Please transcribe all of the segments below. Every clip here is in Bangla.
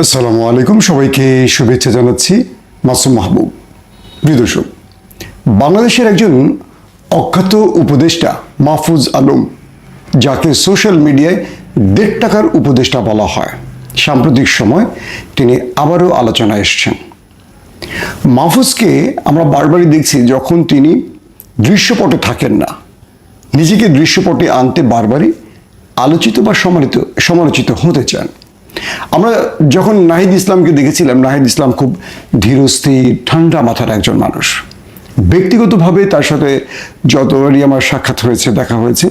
আসসালামু আলাইকুম, সবাইকে শুভেচ্ছা জানাচ্ছি। মাসুম মাহবুব। প্রিয় দর্শক, বাংলাদেশের একজন অখ্যাত উপদেষ্টা মাহফুজ আলম, যাকে সোশ্যাল মিডিয়ায় 1.5 টাকার উপদেষ্টা বলা হয়, সাম্প্রতিক সময় তিনি আবারও আলোচনায় এসেছেন। মাহফুজকে আমরা বারবারই দেখছি যখন তিনি দৃশ্যপটে থাকেন না, নিজেকে দৃশ্যপটে আনতে বারবারই আলোচিত বা সমালোচিত হতে চান। আমরা যখন নাহিদ ইসলামকে দেখেছিলাম, নাহিদ ইসলাম খুব ধীরস্থির ঠান্ডা মাথার একজন মানুষ। ব্যক্তিগতভাবে তার সাথে যতবারই আমার সাক্ষাৎ হয়েছে, দেখা হয়েছে,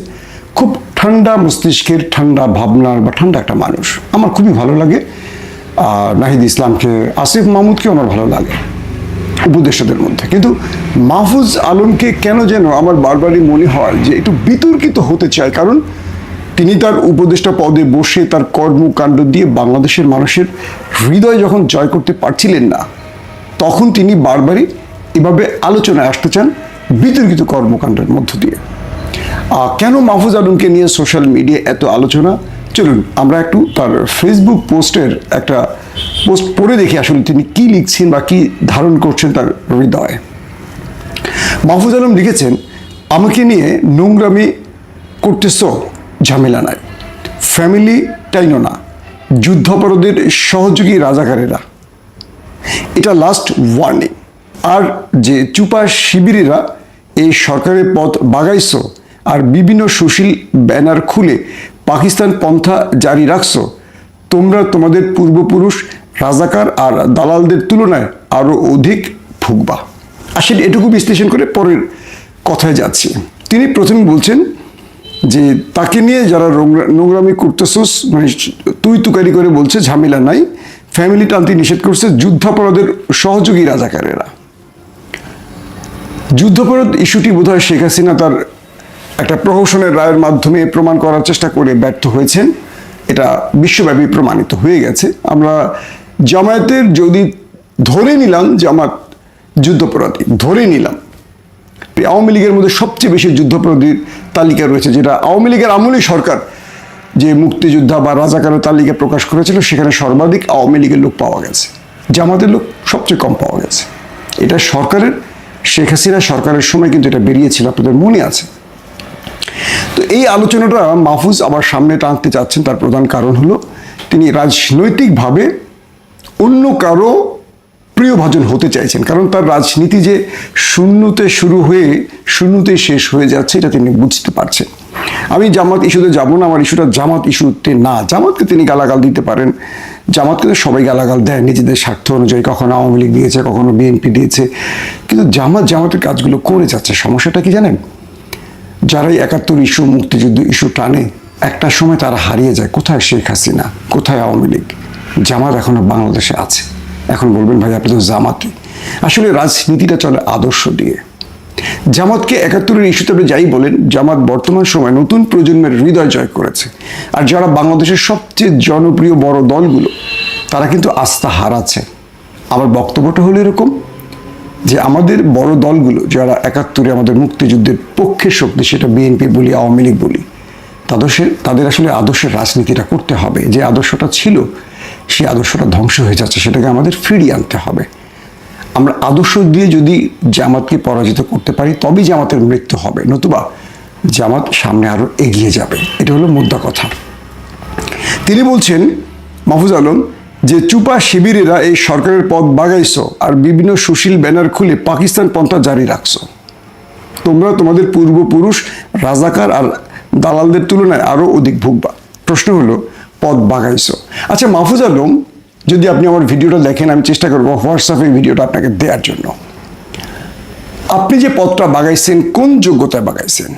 খুব ঠান্ডা মস্তিষ্কের, ঠান্ডা ভাবনার বা ঠান্ডা একটা মানুষ। আমার খুবই ভালো লাগে নাহিদ ইসলামকে। আসিফ মাহমুদকেও আমার ভালো লাগে উপদেষ্টাদের মধ্যে। কিন্তু মাহফুজ আলমকে কেন যেন আমার বারবারই মনে হয় যে একটু বিতর্কিত হতে চায়, কারণ তিনি তার উপদেষ্টা পদে বসে তার কর্মকাণ্ড দিয়ে বাংলাদেশের মানুষের হৃদয় যখন জয় করতে পারছিলেন না, তখন তিনি বারবারই এভাবে আলোচনায় আসতে চান বিতর্কিত কর্মকাণ্ডের মধ্য দিয়ে। কেন মাহফুজ আলমকে নিয়ে সোশ্যাল মিডিয়ায় এত আলোচনা? চলুন আমরা একটু তার ফেসবুক পোস্টের একটা পোস্ট পড়ে দেখি আসলে তিনি কি লিখছেন বা কি ধারণ করছেন তার হৃদয়ে। মাহফুজ আলম লিখেছেন, আমাকে নিয়ে নোংরামি করতেছ, ঝামেলা নাই, ফ্যামিলি টাইনো না, যুদ্ধাপরাধের সহযোগী রাজাকারেরা, এটা লাস্ট ওয়ার্নিং। আর যে চুপা শিবিরেরা এই সরকারের পথ বাগাইছ আর বিভিন্ন সুশীল ব্যানার খুলে পাকিস্তান পন্থা জারি রাখছো, তোমরা তোমাদের পূর্বপুরুষ রাজাকার আর দালালদের তুলনায় আরো অধিক ভুগবা। আসলে এটুকু বিশ্লেষণ করে পরের কথায় যাচ্ছি। তিনি প্রথমে বলছেন যে তাকে নিয়ে যারা নোংরামি করতেছোস, মানে তুই তুকারি করে বলছে ঝামেলা নাই, ফ্যামিলি টানতে নিষেধ করছে, যুদ্ধাপরাধের সহযোগী রাজাকারেরা। যুদ্ধাপরাধ ইস্যুটি বোধহয় শেখ হাসিনা তার একটা প্রহসনের রায়ের মাধ্যমে প্রমাণ করার চেষ্টা করে ব্যর্থ হয়েছেন। এটা বিশ্বব্যাপী প্রমাণিত হয়ে গেছে। আমরা জামায়াতের যদি ধরে নিলাম জামাত যুদ্ধাপরাধী, ধরে নিলাম, আওয়ামী লীগের মধ্যে সবচেয়ে বেশি যুদ্ধাপরাধীর তালিকা রয়েছে, যেটা আওয়ামী লীগের আমলেই সরকার যে মুক্তিযোদ্ধা বা রাজাকারের তালিকা প্রকাশ করেছিল, সেখানে সর্বাধিক আওয়ামী লীগের লোক পাওয়া গেছে, জামাতের লোক সবচেয়ে কম পাওয়া গেছে। এটা সরকারের, শেখ হাসিনা সরকারের সময় কিন্তু এটা বেরিয়েছিল, আপনাদের মনে আছে। তো এই আলোচনাটা মাহফুজ আবার সামনে টানতে চাচ্ছেন, তার প্রধান কারণ হলো তিনি রাজনৈতিকভাবে অন্য কারো প্রিয়ভাজন হতে চাইছেন। কারণ তার রাজনীতি যে শূন্যতে শুরু হয়ে শূন্যতে শেষ হয়ে যাচ্ছে, এটা তিনি বুঝতে পারছেন। আমি জামাত ইস্যুতে যাব না, আমার ইস্যুটা জামাত ইস্যুতে না। জামাতকে তিনি গালাগাল দিতে পারেন, জামাতকে তো সবাই গালাগাল দেয় নিজেদের স্বার্থ অনুযায়ী, কখনো আওয়ামী লীগ দিয়েছে, কখনো বিএনপি দিয়েছে, কিন্তু জামাতের কাজগুলো করে যাচ্ছে। সমস্যাটা কি জানেন? যারাই 71 ইস্যু, মুক্তিযুদ্ধ ইস্যু টানে, একটা সময় তারা হারিয়ে যায়। কোথায় শেখ হাসিনা, কোথায় আওয়ামী লীগ? জামাত এখনো বাংলাদেশে আছে। এখন বলবেন ভাই আপনি তো জামাতি। আসলে রাজনীতিটা চলে আদর্শ দিয়ে। জামাতকে 71-এর ইস্যুতে আপনি যাই বলেন, জামাত বর্তমান সময় নতুন প্রজন্মের হৃদয় জয় করেছে। আর যারা বাংলাদেশের সবচেয়ে জনপ্রিয় বড় দলগুলো, তারা কিন্তু আস্থা হারাচ্ছে। আমার বক্তব্যটা হলো এরকম যে আমাদের বড় দলগুলো যারা 71-এ আমাদের মুক্তিযুদ্ধের পক্ষে শক্তি, সেটা বিএনপি বলি, আওয়ামী লীগ বলি, তাদের আসলে আদর্শের রাজনীতিটা করতে হবে। যে আদর্শটা ছিল, সেই আদর্শটা ধ্বংস হয়ে যাচ্ছে, সেটাকে আমাদের ফিরিয়ে আনতে হবে। আমরা আদর্শ দিয়ে যদি জামাতকে পরাজিত করতে পারি, তবেই জামাতের মৃত্যু হবে, নতুবা জামাত সামনে আরো এগিয়ে যাবে। এটা হলো মুদ্রা কথা। তিনি বলছেন, মাহফুজ আলম, যে চুপা শিবিরেরা এই সরকারের পথ বাগাইছো আর বিভিন্ন সুশীল ব্যানার খুলে পাকিস্তান পন্থা জারি রাখছো, তোমরা তোমাদের পূর্বপুরুষ রাজাকার আর দালালদের তুলনায় আরো অধিক ভুগবা। প্রশ্ন হলো, পথ বাগাইছো। আচ্ছা মাহফুজ আলম, যদি আপনি আমার ভিডিওটা দেখেন, আমি চেষ্টা করবো হোয়াটসঅ্যাপে ভিডিওটা আপনাকে দেওয়ার জন্য। আপনি যে পথটা বাগাইছেন, কোন যোগ্যতায় বাগাইছেন?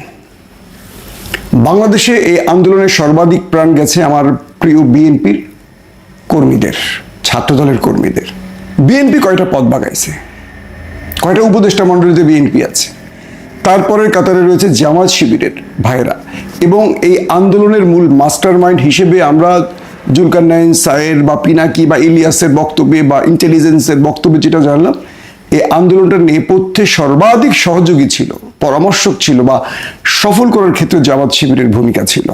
বাংলাদেশে এই আন্দোলনের সর্বাধিক প্রাণ গেছে আমার প্রিয় বিএনপির কর্মীদের, ছাত্রদলের কর্মীদের। বিএনপি কয়টা পথ বাগাইছে? কয়টা উপদেষ্টা মণ্ডলীতে বিএনপি আছে? তারপরের কাতারে রয়েছে জামাত শিবিরের ভাইয়েরা। এবং এই আন্দোলনের মূল মাস্টার মাইন্ড হিসেবে আমরা জুলকারনাইন সায়ের বা পিনাকি বা ইলিয়াসের বক্তব্যে বা ইন্টেলিজেন্সের বক্তব্যে যেটা জানলাম, এই আন্দোলনটার নেপথ্যে সর্বাধিক সহযোগী ছিল, পরামর্শক ছিল বা সফল করার ক্ষেত্রে জামাত শিবিরের ভূমিকা ছিল।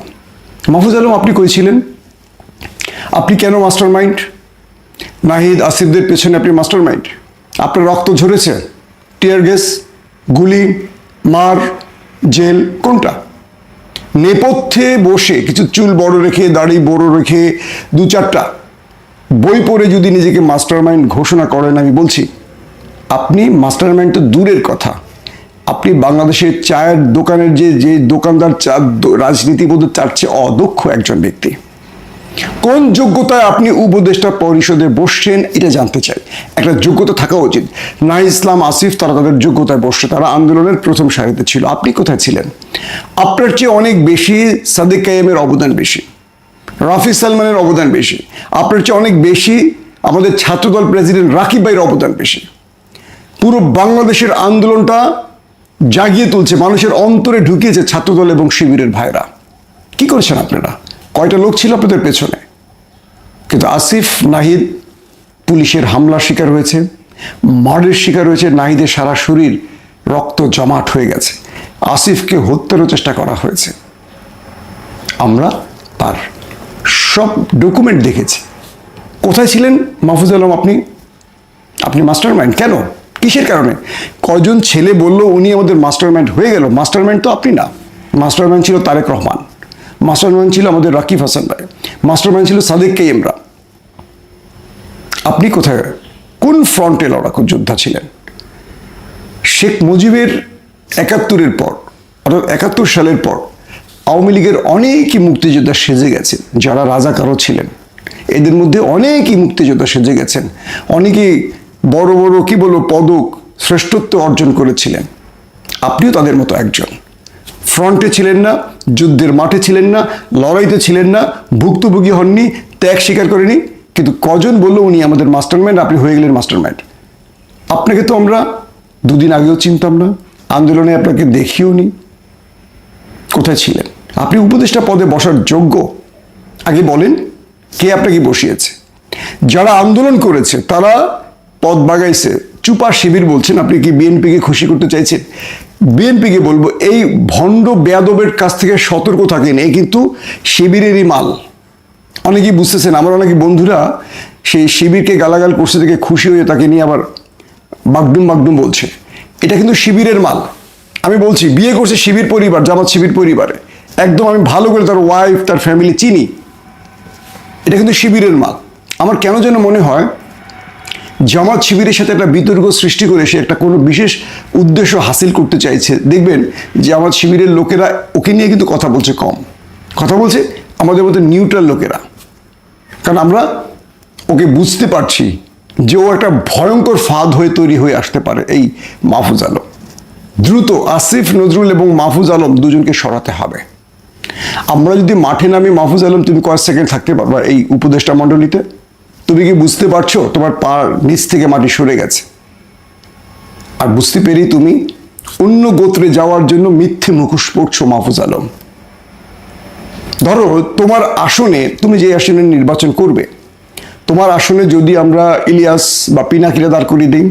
মাহফুজ আলম, আপনি কই ছিলেন? আপনি কেন মাস্টার মাইন্ড? নাহিদ আসিফদের পেছনে আপনি মাস্টার মাইন্ড। আপনার রক্ত ঝরেছে, টিয়ার গ্যাস, গুলি, মার, জেল, কোনটা? নেপথ্যে বসে কিছু চুল বড় রেখে, দাড়ি বড় রেখে, 2-4টা বই পড়ে যদি নিজেকে মাস্টার মাইন্ড ঘোষণা করেন, আমি বলছি আপনি মাস্টার মাইন্ড তো দূরের কথা, আপনি বাংলাদেশের চায়ের দোকানের যে দোকানদার রাজনীতিবোধের চার চেয়ে অদক্ষ একজন ব্যক্তি। কোন যোগ্যতায় আপনি উপদেষ্টা পরিষদে বসছেন এটা জানতে চাই। একটা যোগ্যতা থাকা উচিত। নাহিদ ইসলাম, আসিফ তারা তাদের যোগ্যতায় বসছে, তারা আন্দোলনের প্রথম সারিতে ছিল। আপনি কোথায় ছিলেন? আপনার চেয়ে অনেক বেশি সাদেক কায়েমের অবদান বেশি, রাফি সালমানের অবদান বেশি, আপনার চেয়ে অনেক বেশি আমাদের ছাত্রদল প্রেসিডেন্ট রাকিব ভাইয়ের অবদান বেশি। পুরো বাংলাদেশের আন্দোলনটা জাগিয়ে তুলছে, মানুষের অন্তরে ঢুকিয়েছে ছাত্রদল এবং শিবিরের ভাইরা। কি করেছেন আপনারা? কয়টা লোক ছিল আপনাদের পেছনে? কিন্তু আসিফ, নাহিদ পুলিশের হামলার শিকার হয়েছে, মারের শিকার হয়েছে, নাহিদের সারা শরীর রক্ত জমাট হয়ে গেছে, আসিফকে হত্যারও চেষ্টা করা হয়েছে। আমরা তার সব ডকুমেন্ট দেখেছি। কোথায় ছিলেন মাহফুজ আলম? আপনি মাস্টার মাইন্ড কেন? কিসের কারণে? কজন ছেলে বলল উনি আমাদের মাস্টার মাইন্ড হয়ে গেল? মাস্টার মাইন্ড তো আপনি না। মাস্টার মাইন্ড ছিল তারেক রহমান, মাস্টার মাইন্ড ছিল আমাদের রাকিব হাসান ভাই, মাস্টার মাইন্ড ছিল সাদেক কাইমরা। আপনি কোথায়, কোন ফ্রন্টে লড়াকু যোদ্ধা ছিলেন? শেখ মুজিবের 71-এর পর, অর্থাৎ 71 সালের পর আওয়ামী লীগের অনেকই মুক্তিযোদ্ধা সেজে গেছেন, যারা রাজাকারও ছিলেন। এদের মধ্যে অনেকই মুক্তিযোদ্ধা সেজে গেছেন, অনেকেই বড় বড় কি বলবো পদক, শ্রেষ্ঠত্ব অর্জন করেছিলেন। আপনিও তাদের মতো একজন। ফ্রন্টে ছিলেন না, যুদ্ধের মাঠে ছিলেন না, লড়াইতে ছিলেন না, ভুক্তভোগী হননি, ত্যাগ স্বীকার করেনি। কিন্তু কজন বললো উনি আমাদের মাস্টার মাইন্ড, আপনি হয়ে গেলেন মাস্টার মাইন্ড? আপনাকে তো আমরা দুদিন আগেও চিনতাম না, আন্দোলনে আপনাকে দেখিও নি। কোথায় ছিলেন? আপনি উপদেষ্টা পদে বসার যোগ্য? আগে বলেন কে আপনাকে বসিয়েছে? যারা আন্দোলন করেছে তারা পদ বাগাইছে, চুপা শিবির বলছেন। আপনি কি বিএনপিকে খুশি করতে চাইছেন? বিএনপিকে বলবো এই ভণ্ড বেয়াদবের কাছ থেকে সতর্ক থাকেন, এই কিন্তু শিবিরেরই মাল। অনেকেই বুঝতেছেন, আমার অনেকে বন্ধুরা সেই শিবিরকে গালাগাল করছে থেকে খুশি হয়ে তাকে নিয়ে আবার বাগডুম বাগডুম বলছে। এটা কিন্তু শিবিরের মাল। আমি বলছি বিয়ে করছে শিবির পরিবার, জামাত শিবির পরিবারে, একদম আমি ভালো করে তার ওয়াইফ, তার ফ্যামিলি চিনি। এটা কিন্তু শিবিরের মাল। আমার কেন যেন মনে হয় জামাত শিবিরের সাথে একটা বিতর্ক সৃষ্টি করে সে একটা কোনো বিশেষ উদ্দেশ্য হাসিল করতে চাইছে। দেখবেন জামাত শিবিরের লোকেরা ওকে নিয়ে কিন্তু কথা বলছে কম, কথা বলছে আমাদের মধ্যে নিউট্রাল লোকেরা। কারণ আমরা ওকে বুঝতে পারছি যে ও একটা ভয়ঙ্কর ফাঁদ হয়ে তৈরি হয়ে আসতে পারে। এই মাহফুজ আলম, দ্রুত আসিফ নজরুল এবং মাহফুজ আলম দুজনকে সরাতে হবে। আমরা যদি মাঠে নামি, মাহফুজ আলম তুমি কয়েক সেকেন্ড থাকতে পারবা এই উপদেষ্টা মণ্ডলীতে? তুমি কি বুঝতে পারছো তোমার পা নিচ থেকে মাটি সরে গেছে? আর বুঝতে পেরেই তুমি অন্য গোত্রে যাওয়ার জন্য মিথ্যে মুখোশ পড়ছো মাহফুজ আলম। ধরো তোমার আসনে, তুমি যে আসনে নির্বাচন করবে, তোমার আসনে যদি আমরা ইলিয়াস বা পিনাকিরে দাঁড় করিয়ে দিই,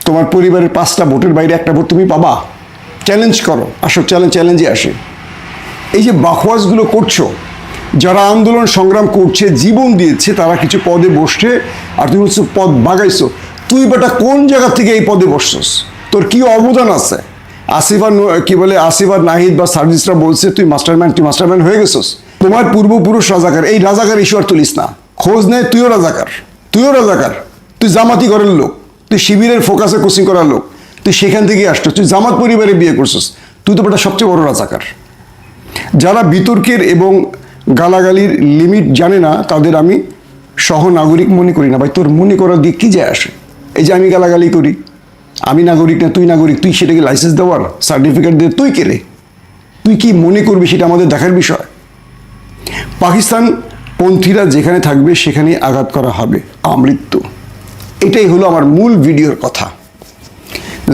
তোমার পরিবারের 5টা ভোটের বাইরে একটা ভোট তুমি পাবা? চ্যালেঞ্জ করো, আসো চ্যালেঞ্জে আসে। এই যে বাখওয়াজগুলো করছো, যারা আন্দোলন সংগ্রাম করছে, জীবন দিয়েছে, তারা কিছু পদে বসছে আর তুমি হচ্ছে পদ বাগাইছো। তুই বেটা কোন জায়গা থেকে এই পদে বসছস? তোর কি অবদান আছে? আসিফ আর নাহিদ বা সার্জিসরা বলছে তুই মাস্টারম্যান হয়ে গেছস। তোমার পূর্বপুরুষ রাজাকার, এই রাজাকার ইস্যু আর তুলিস না। খোঁজ নেয় তুইও রাজাকার, তুই জামাতি ঘরের লোক, তুই শিবিরের ফোকাসে কোচিং করার লোক, তুই সেখান থেকে আসছো, তুই জামাত পরিবারে বিয়ে করছস, তুই তো বেটা সবচেয়ে বড় রাজাকার। যারা বিতর্কের এবং গালাগালির লিমিট জানে না তাদের আমি সহনাগরিক মনে করি না। ভাই তোর মনে করার দিক কি যায় আসে? এই যে আমি গালাগালি করি, আমি নাগরিক না তুই নাগরিক, তুই সেটাকে লাইসেন্স দেওয়ার সার্টিফিকেট দিয়ে তুই কে রে? তুই কি মনে করবি সেটা আমাদের দেখার বিষয়। পাকিস্তান পন্থীরা যেখানে থাকবে সেখানেই আঘাত করা হবে, আমৃত্যু। এটাই হলো আমার মূল ভিডিওর কথা।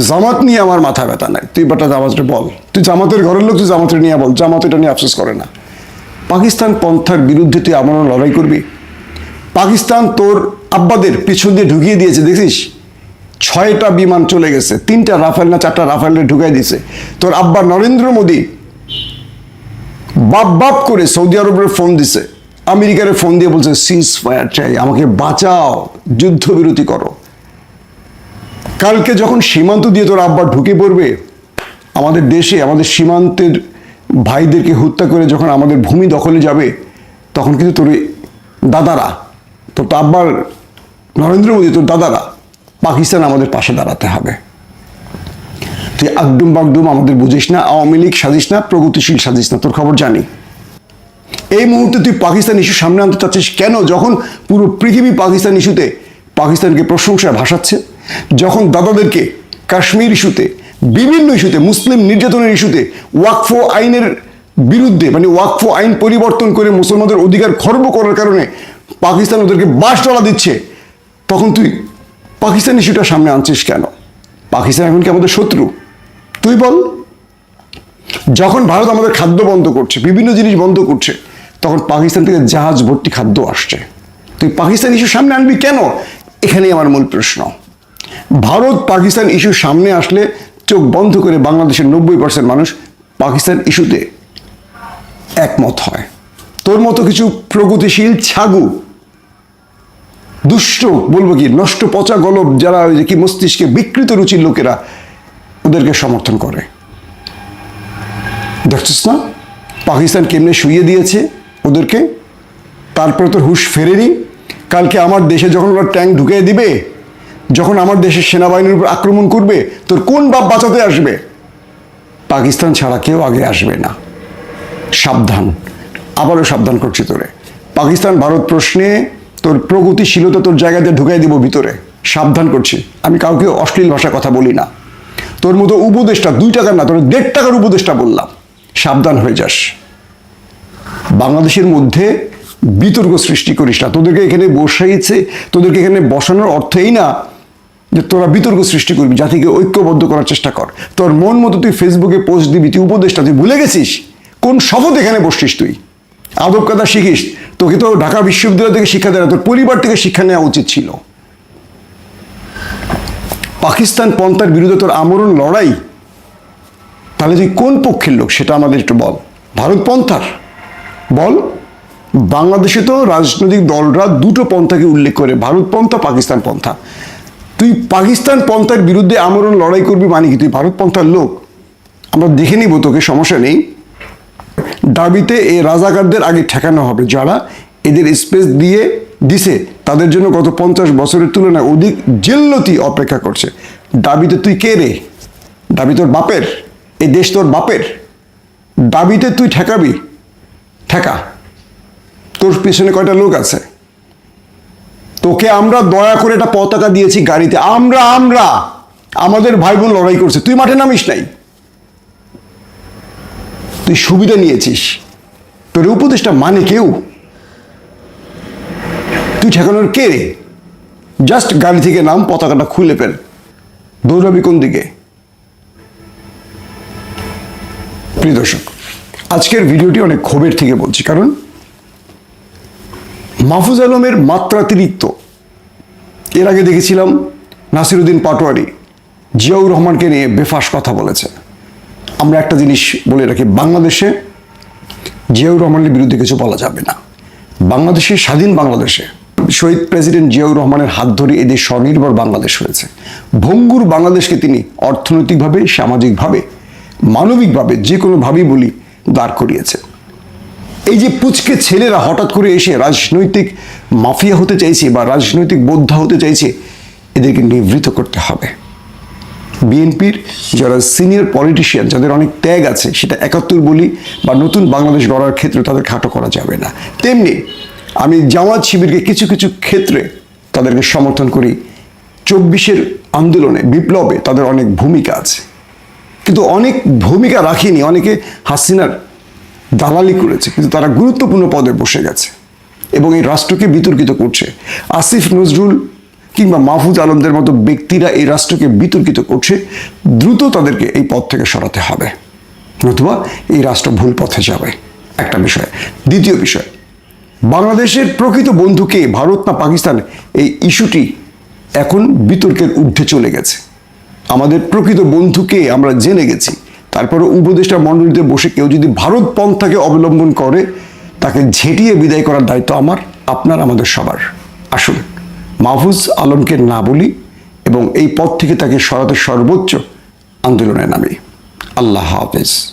জামাত নিয়ে আমার মাথা ব্যথা নাই, তুই বাটা জামাতটা বল, তুই জামাতের ঘরের লোক, তুই জামাতের নিয়ে বল, জামাত এটা নিয়ে আফসোস করে না। পাকিস্তান পন্থার বিরুদ্ধে তুই আমারও লড়াই করবি? পাকিস্তান তোর আব্বাদের পিছন দিয়ে ঢুকিয়ে দিয়েছে, দেখছিস? 6টা বিমান চলে গেছে, 3টা রাফেল না 4টা রাফেলে ঢুকাই দিয়েছে। তোর আব্বা নরেন্দ্র মোদী বাপ করে সৌদি আরবের ফোন দিছে, আমেরিকার ফোন দিয়ে বলছে সিজ ফায়ার চাই, আমাকে বাঁচাও, যুদ্ধবিরতি করো। কালকে যখন সীমান্ত দিয়ে তোর আব্বা ঢুকে পড়বে আমাদের দেশে, আমাদের সীমান্তের ভাইদেরকে হত্যা করে যখন আমাদের ভূমি দখলে যাবে, তখন কিন্তু তোর দাদারা, তোর তো আব্বার নরেন্দ্র মোদী, তোর দাদারা পাকিস্তান আমাদের পাশে দাঁড়াতে হবে। তুই আগডুম বাগডুম আমাদের বুঝিস না, আওয়ামী লীগ সাজিস না, প্রগতিশীল সাজিস না, তোর খবর জানি। এই মুহূর্তে তুই পাকিস্তান ইস্যু সামনে আনতে চাচ্ছিস কেন? যখন পুরো পৃথিবী পাকিস্তান ইস্যুতে পাকিস্তানকে প্রশংসায় ভাসাচ্ছে, যখন দাদাদেরকে কাশ্মীর ইস্যুতে, বিভিন্ন ইস্যুতে, মুসলিম নির্যাতনের ইস্যুতে, ওয়াকফ আইনের বিরুদ্ধে, মানে ওয়াকফ আইন পরিবর্তন করে মুসলমানদের অধিকার খর্ব করার কারণে পাকিস্তান ওদেরকে বাঁশডলা দিচ্ছে, তখন তুই পাকিস্তান ইস্যুটা সামনে আনছিস কেন? পাকিস্তান এখন কি আমাদের শত্রু? তুই বল। যখন ভারত আমাদের খাদ্য বন্ধ করছে, বিভিন্ন জিনিস বন্ধ করছে, তখন পাকিস্তান থেকে জাহাজ ভর্তি খাদ্য আসছে, তুই পাকিস্তান ইস্যু সামনে আনবি কেন? এখানেই আমার মূল প্রশ্ন। ভারত পাকিস্তান ইস্যু সামনে আসলে চোখ বন্ধ করে বাংলাদেশের 90% মানুষ পাকিস্তান ইস্যুতে একমত হয়। তোর মতো কিছু প্রগতিশীল ছাগু, দুষ্ট, বলবো কি, নষ্ট পচা গলব, যারা ওই যে কি মস্তিষ্কে বিকৃত রুচির লোকেরা ওদেরকে সমর্থন করে। দেখছিস না পাকিস্তান কেমনে শুইয়ে দিয়েছে ওদেরকে, তারপরে তোর হুঁশ ফেরেনি। কালকে আমার দেশে যখন ওরা ট্যাঙ্ক ঢুকিয়ে দিবে, যখন আমার দেশের সেনাবাহিনীর উপর আক্রমণ করবে, তোর কোন বাপ বাঁচাতে আসবে? পাকিস্তান ছাড়া কেউ আগে আসবে না। সাবধান, আবারও সাবধান করছি তোরে। পাকিস্তান ভারত প্রশ্নে তোর প্রগতিশীলতা তোর জায়গাতে ঢুকাই দিব ভিতরে, সাবধান করছি। আমি কাউকে অশ্লীল ভাষায় কথা বলি না। তোর মতো উপদেশটা 2 টাকার না, তোর 1.5 টাকার উপদেশটা বললাম, সাবধান হয়ে যাস। বাংলাদেশের মধ্যে বিতর্ক সৃষ্টি করিস না। তোদেরকে এখানে বসাইছে, তোদেরকে এখানে বসানোর অর্থ এই না যে তোরা বিতর্ক সৃষ্টি করবি, জাতিকে ঐক্যবদ্ধ করার চেষ্টা কর। তোর মন মতো তুই ফেসবুকে পোস্ট দিবি, তুই উপদেশটা তুই ভুলে গেছিস? কোন শপথ এখানে বসছিস তুই? আদব কাদা শিখিস। তোকে তো ঢাকা বিশ্ববিদ্যালয় থেকে শিক্ষা দেয় না, তোর পরিবার থেকে শিক্ষা নেওয়া উচিত ছিল। পাকিস্তান পন্থার বিরুদ্ধে তোর আমরণ লড়াই, তাহলে তুই কোন পক্ষের লোক সেটা আমাদের একটু বল। ভারত পন্থার বল। বাংলাদেশে তো রাজনৈতিক দলরা 2টো পন্থাকে উল্লেখ করে, ভারত পন্থা, পাকিস্তান পন্থা। তুই পাকিস্তান পন্থার বিরুদ্ধে আমরণ লড়াই করবি মানে কি তুই ভারত পন্থার লোক? আমরা দেখে নিব, তোকে, সমস্যা নেই। দাবিতে এই রাজাকারদের আগে ঠেকানো হবে, যারা এদের স্পেস দিয়ে দিছে, তাদের জন্য গত 50 বছরের তুলনায় অধিক জেল্লতি অপেক্ষা করছে। দাবিতে তুই কে রে? দাবি তোর বাপের? এই দেশ তোর বাপের? দাবিতে তুই ঠেকাবি? ঠেকা। তোর পিছনে কয়টা লোক আছে? তোকে আমরা দয়া করে একটা পতাকা দিয়েছি গাড়িতে, আমরা আমাদের ভাই বোন লড়াই করছে, তুই মাঠে নামিস নাই, তুই সুবিধা নিয়েছিস। তোর উপদেশটা মানে কেউ? তুই ঠেকানোর কে রে? জাস্ট গাড়ি থেকে নাম, পতাকাটা খুলে ফেল, দৌড়াবি কোন দিকে? প্রিয় দর্শক, আজকের ভিডিওটি অনেক ক্ষোভের থেকে বলছি, কারণ মাহফুজ আলমের মাত্রাতিরিক্ত, এর আগে দেখেছিলাম নাসিরুদ্দিন পাটোয়ারি জিয়াউর রহমানকে নিয়ে বেফাস কথা বলেছে। আমরা একটা জিনিস বলে রাখি, বাংলাদেশে জিয়াউর রহমানের বিরুদ্ধে কিছু বলা যাবে না। বাংলাদেশে, স্বাধীন বাংলাদেশে শহীদ প্রেসিডেন্ট জিয়াউর রহমানের হাত ধরে এদেশ স্বনির্ভর বাংলাদেশ হয়েছে। ভঙ্গুর বাংলাদেশকে তিনি অর্থনৈতিকভাবে, সামাজিকভাবে, মানবিকভাবে, যে কোনোভাবেই বলি, দাঁড় করিয়েছে। এই যে পুচকে ছেলেরা হঠাৎ করে এসে রাজনৈতিক মাফিয়া হতে চাইছে বা রাজনৈতিক বোদ্ধা হতে চাইছে, এদেরকে নিবৃত্ত করতে হবে। বিএনপির যারা সিনিয়র পলিটিশিয়ান, যাদের অনেক ত্যাগ আছে, সেটা 71 বলি বা নতুন বাংলাদেশ গড়ার ক্ষেত্রে তাদের খাটো করা যাবে না। তেমনি আমি জামাত শিবিরকে কিছু কিছু ক্ষেত্রে তাদেরকে সমর্থন করি। 24-এর আন্দোলনে, বিপ্লবে তাদের অনেক ভূমিকা আছে, কিন্তু অনেক ভূমিকা রাখেনি। অনেকে হাসিনার দালালি করেছে, কিন্তু তারা গুরুত্বপূর্ণ পদে বসে গেছে এবং এই রাষ্ট্রকে বিতর্কিত করছে। আসিফ নজরুল কিংবা মাহফুজ আলমদের মতো ব্যক্তিরা এই রাষ্ট্রকে বিতর্কিত করছে। দ্রুত তাদেরকে এই পথ থেকে সরাতে হবে, নতুবা এই রাষ্ট্র ভুল পথে যাবে। একটা বিষয়। দ্বিতীয় বিষয়, বাংলাদেশের প্রকৃত বন্ধুকে, ভারত না পাকিস্তান, এই ইস্যুটি এখন বিতর্কের ঊর্ধ্বে চলে গেছে। আমাদের প্রকৃত বন্ধুকে আমরা জেনে গেছি। তারপরে উপদেষ্টা মণ্ডলীতে বসে কেউ যদি ভারত পন্থাকে অবলম্বন করে, তাকে ঝেঁটিয়ে বিদায় করার দায়িত্ব আমার, আপনার, আমাদের সবার। আসুন মাহফুজ আলমকে না বলি এবং এই পথ থেকে তাকে সরাতে সর্বোচ্চ আন্দোলনে নামি। আল্লাহ হাফেজ।